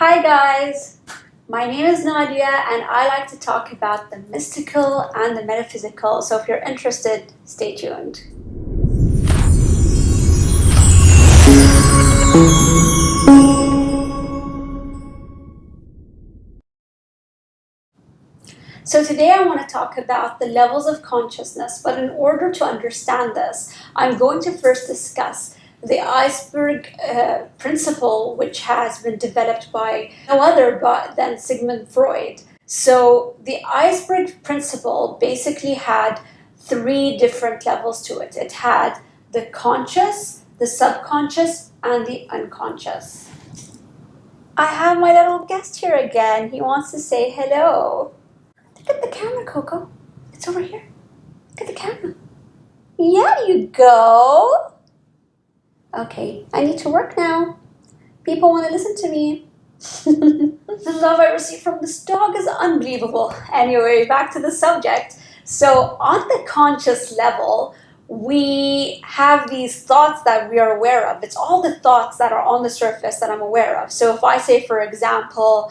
Hi guys, my name is Nadia and I like to talk about the mystical and the metaphysical, so if you're interested, stay tuned. So today I want to talk about the levels of consciousness, but in order to understand this, I'm going to first discuss the iceberg principle, which has been developed by no other than Sigmund Freud. So the iceberg principle basically had three different levels to it. It had the conscious, the subconscious, and the unconscious. I have my little guest here again. He wants to say hello. Look at the camera, Coco. It's over here. Look at the camera. Yeah, you go. Okay, I need to work now. People want to listen to me. The love I receive from this dog is unbelievable. Anyway, back to the subject. So on the conscious level, we have these thoughts that we are aware of. It's all the thoughts that are on the surface that I'm aware of. So if I say, for example,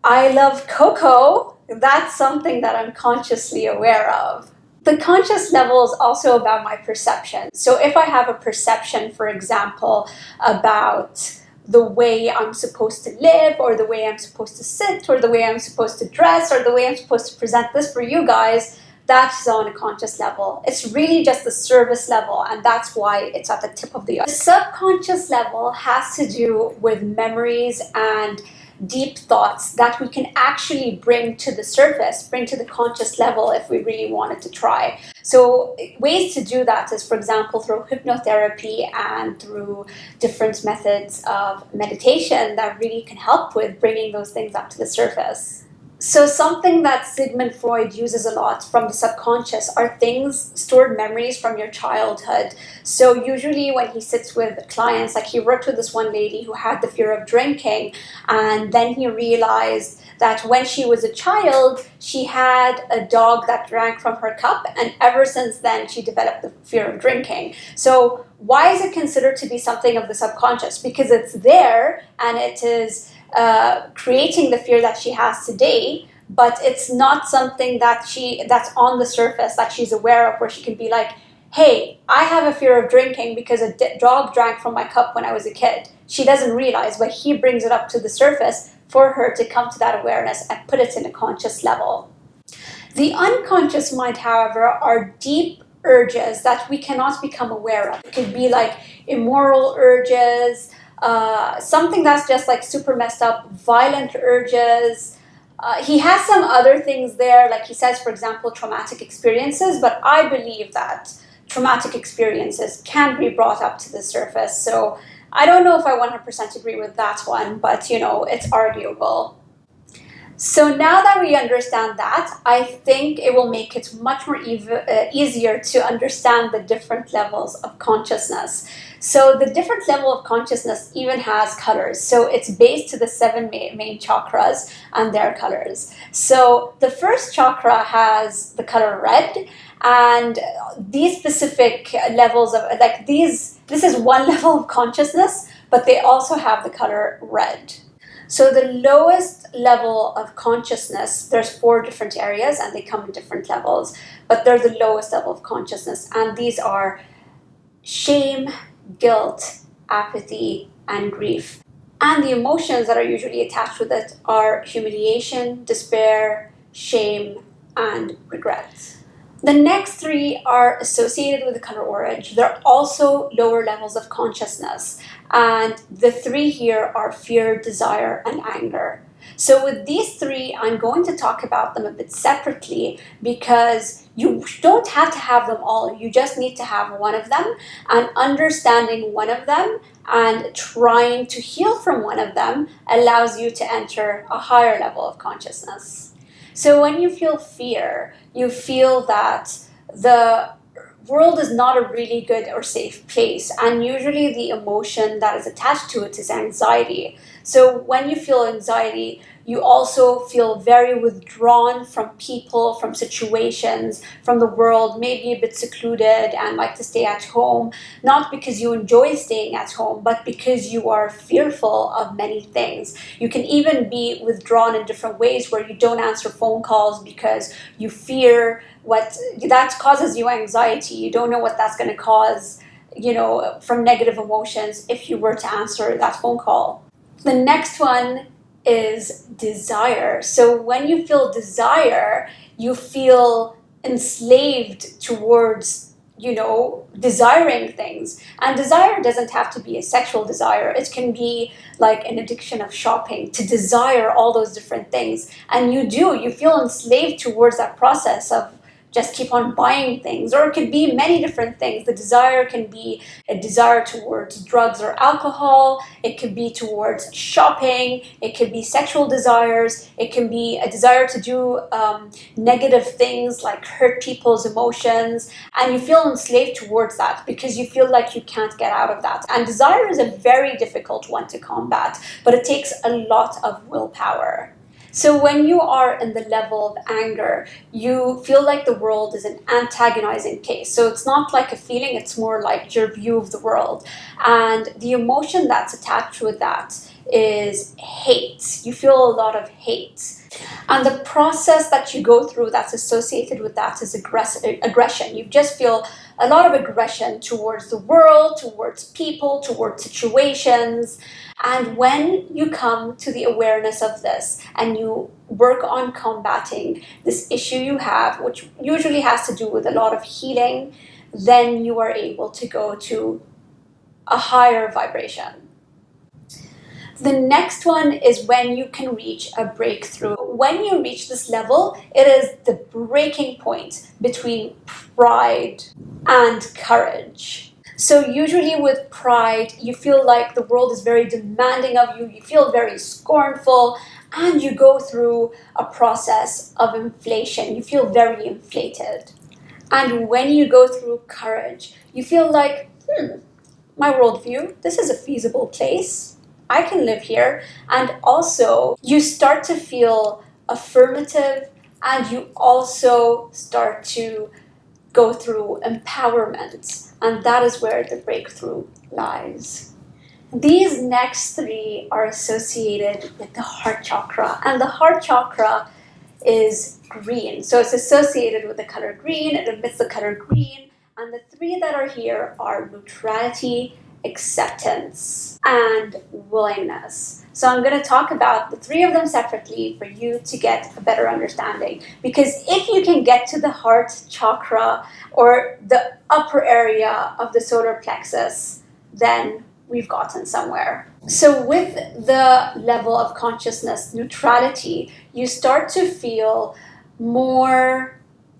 I love Coco, that's something that I'm consciously aware of. The conscious level is also about my perception. So if I have a perception, for example, about the way I'm supposed to live, or the way I'm supposed to sit, or the way I'm supposed to dress, or the way I'm supposed to present this for you guys, that's on a conscious level. It's really just the service level, and that's why it's at the tip of the iceberg. The subconscious level has to do with memories and deep thoughts that we can actually bring to the surface, bring to the conscious level if we really wanted to try. So ways to do that is, for example, through hypnotherapy and through different methods of meditation that really can help with bringing those things up to the surface. So something that Sigmund Freud uses a lot from the subconscious are things, stored memories from your childhood. So usually when he sits with clients, like he worked with this one lady who had the fear of drinking, and then he realized that when she was a child, she had a dog that drank from her cup, and ever since then she developed the fear of drinking. So why is it considered to be something of the subconscious? Because it's there and it is creating the fear that she has today, but it's not something that's on the surface that she's aware of, where she can be like, hey, I have a fear of drinking because a dog drank from my cup when I was a kid. She doesn't realize, but he brings it up to the surface for her to come to that awareness and put it in a conscious level. The unconscious mind, however, are deep urges that we cannot become aware of. It could be like immoral urges, something that's just like super messed up, violent urges. He has some other things there, like he says, for example, traumatic experiences, but I believe that traumatic experiences can be brought up to the surface. So I don't know if I 100% agree with that one, but it's arguable. So now that we understand that, I think it will make it much more easier to understand the different levels of consciousness. So the different level of consciousness even has colors. So it's based to the seven main chakras and their colors. So the first chakra has the color red, and these specific levels of this is one level of consciousness, but they also have the color red. So the lowest level of consciousness, there's 4 different areas and they come in different levels, but they're the lowest level of consciousness, and these are shame, guilt, apathy, and grief. And the emotions that are usually attached with it are humiliation, despair, shame, and regret. The next 3 are associated with the color orange. They're also lower levels of consciousness. And the 3 here are fear, desire, and anger. So with these 3, I'm going to talk about them a bit separately, because you don't have to have them all. You just need to have one of them, and understanding one of them and trying to heal from one of them allows you to enter a higher level of consciousness. So when you feel fear, you feel that the world is not a really good or safe place, and usually the emotion that is attached to it is anxiety. So when you feel anxiety, You also feel very withdrawn from people, from situations, from the world, maybe a bit secluded and like to stay at home, not because you enjoy staying at home, but because you are fearful of many things. You can even be withdrawn in different ways where you don't answer phone calls because you fear what that causes you anxiety. You don't know what that's going to cause, from negative emotions if you were to answer that phone call. The next one is desire. So when you feel desire, you feel enslaved towards, desiring things. And desire doesn't have to be a sexual desire. It can be like an addiction of shopping, to desire all those different things. And you feel enslaved towards that process of just keep on buying things. Or it could be many different things. The desire can be a desire towards drugs or alcohol. It could be towards shopping. It could be sexual desires. It can be a desire to do negative things like hurt people's emotions. And you feel enslaved towards that because you feel like you can't get out of that. And desire is a very difficult one to combat, but it takes a lot of willpower. So when you are in the level of anger, you feel like the world is an antagonizing case. So it's not like a feeling, it's more like your view of the world. And the emotion that's attached with that is hate. You feel a lot of hate. And the process that you go through that's associated with that is aggression. You just feel a lot of aggression towards the world, towards people, towards situations. And when you come to the awareness of this and you work on combating this issue you have, which usually has to do with a lot of healing, then you are able to go to a higher vibration. The next one is when you can reach a breakthrough. When you reach this level, it is the breaking point between pride and courage. So usually with pride, you feel like the world is very demanding of you, you feel very scornful, and you go through a process of inflation. You feel very inflated. And when you go through courage, you feel like, my worldview, this is a feasible place. I can live here. And also, you start to feel affirmative, and you also start to go through empowerment. And that is where the breakthrough lies. These next three are associated with the heart chakra. And the heart chakra is green. So it's associated with the color green. It emits the color green. And the three that are here are neutrality, acceptance, and willingness. So I'm going to talk about the three of them separately for you to get a better understanding. Because if you can get to the heart chakra or the upper area of the solar plexus, then we've gotten somewhere. So with the level of consciousness neutrality, you start to feel more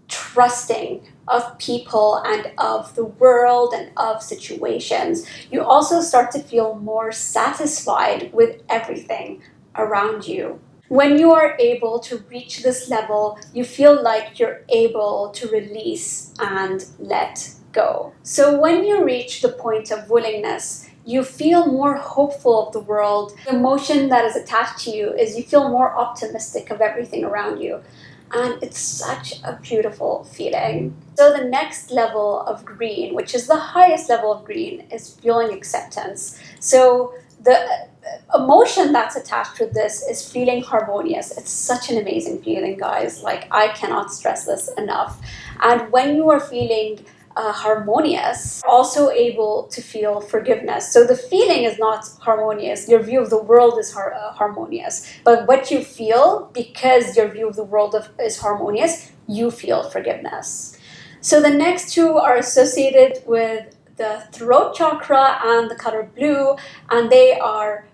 trusting of people and of the world and of situations. You also start to feel more satisfied with everything around you. When you are able to reach this level, you feel like you're able to release and let go. So when you reach the point of willingness, you feel more hopeful of the world. The emotion that is attached to you is you feel more optimistic of everything around you. And it's such a beautiful feeling. So the next level of green, which is the highest level of green, is feeling acceptance. So the emotion that's attached with this is feeling harmonious. It's such an amazing feeling, guys. Like, I cannot stress this enough. And when you are feeling harmonious, also able to feel forgiveness. So the feeling is not harmonious. Your view of the world is harmonious. But what you feel, because your view of the world is harmonious, you feel forgiveness. So the next two are associated with the throat chakra and the color blue, and they are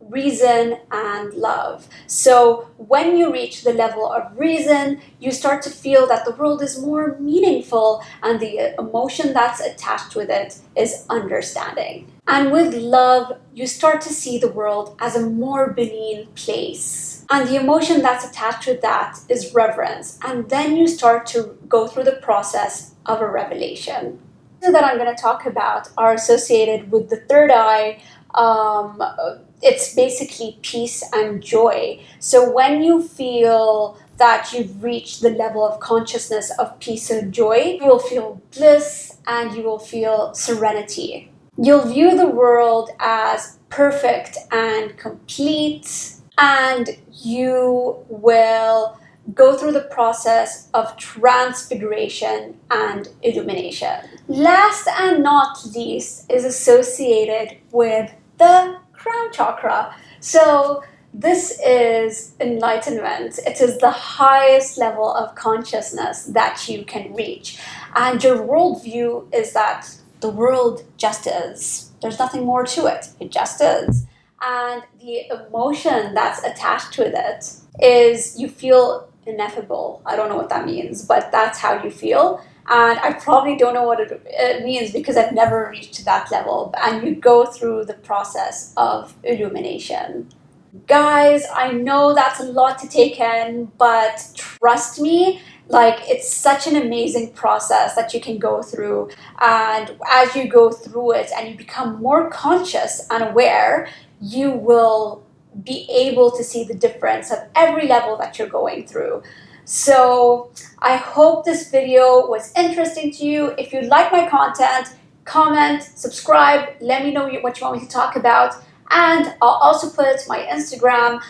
reason and love. So when you reach the level of reason, you start to feel that the world is more meaningful, and the emotion that's attached with it is understanding. And with love, you start to see the world as a more benign place. And the emotion that's attached with that is reverence. And then you start to go through the process of a revelation. That I'm going to talk about are associated with the third eye, it's basically peace and joy. So when you feel that you've reached the level of consciousness of peace and joy, you will feel bliss and you will feel serenity. You'll view the world as perfect and complete, and you will go through the process of transfiguration and illumination. Last and not least is associated with the crown chakra. So this is enlightenment. It is the highest level of consciousness that you can reach. And your worldview is that the world just is. There's nothing more to it. It just is. And the emotion that's attached to it is you feel ineffable. I don't know what that means, but that's how you feel. And I probably don't know what it means because I've never reached that level. And you go through the process of illumination. Guys, I know that's a lot to take in, but trust me, like, it's such an amazing process that you can go through. And as you go through it and you become more conscious and aware, you will be able to see the difference of every level that you're going through. So I hope this video was interesting to you. If you like my content, comment, subscribe, let me know what you want me to talk about. And I'll also put my Instagram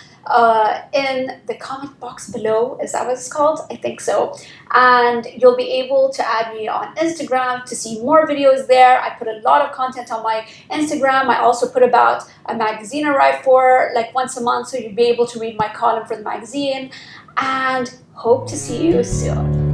in the comment box below. Is that what it's called? I think so. And you'll be able to add me on Instagram to see more videos there. I put a lot of content on my Instagram. I also put about a magazine I write for like once a month, so you'll be able to read my column for the magazine. And hope to see you soon.